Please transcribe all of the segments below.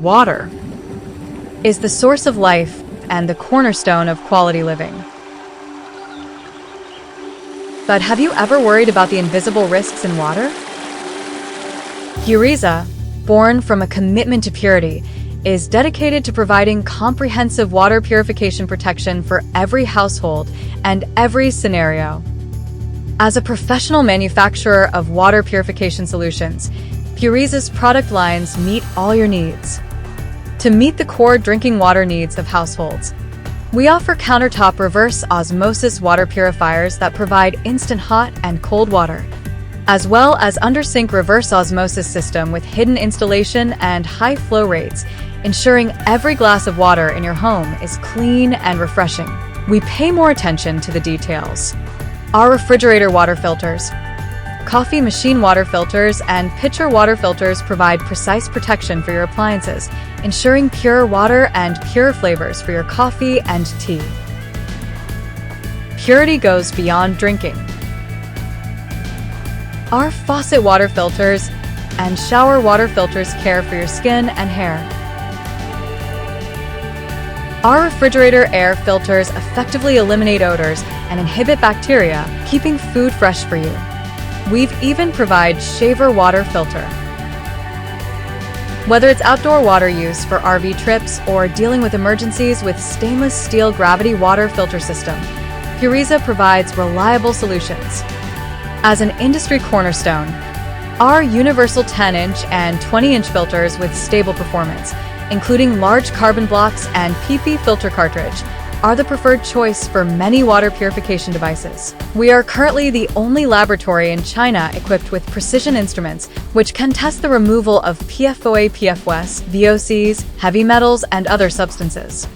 water is the source of life and the cornerstone of quality living. But have you ever worried about the invisible risks in water? Pureza, born from a commitment to purity, is dedicated to providing comprehensive water purification protection for every household and every scenario. As a professional manufacturer of water purification solutions, Pureza's product lines meet all your needs. To meet the core drinking water needs of households, we offer countertop reverse osmosis water purifiers that provide instant hot and cold water, as well as under-sink reverse osmosis system with hidden installation and high flow rates, ensuring every glass of water in your home is clean and refreshing. We pay more attention to the details. Our refrigerator water filters, coffee machine water filters, and pitcher water filters provide precise protection for your appliances, ensuring pure water and pure flavors for your coffee and tea. Purity goes beyond drinking. Our faucet water filters and shower water filters care for your skin and hair. Our refrigerator air filters effectively eliminate odors and inhibit bacteria, keeping food fresh for you. We've even provided shaver water filter. Whether it's outdoor water use for RV trips or dealing with emergencies with stainless steel gravity water filter system, Pureza provides reliable solutions. As an industry cornerstone, our universal 10-inch and 20-inch filters with stable performance, including large carbon blocks and PP filter cartridge, are the preferred choice for many water purification devices. We are currently the only laboratory in China equipped with precision instruments which can test the removal of PFOA, PFOS, VOCs, heavy metals, and other substances.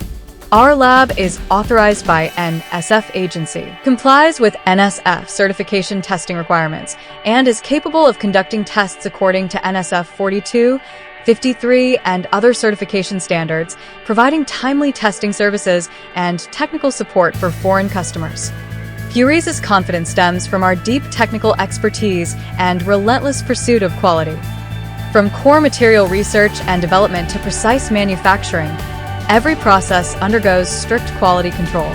Our lab is authorized by NSF agency, complies with NSF certification testing requirements, and is capable of conducting tests according to NSF 42, 53, and other certification standards, providing timely testing services and technical support for foreign customers. Pureza's confidence stems from our deep technical expertise and relentless pursuit of quality. From core material research and development to precise manufacturing, every process undergoes strict quality control.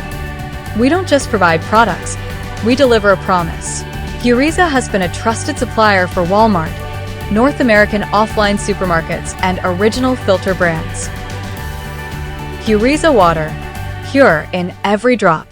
We don't just provide products, we deliver a promise. Pureza has been a trusted supplier for Walmart, North American offline supermarkets, and original filter brands. Pureza water, pure in every drop.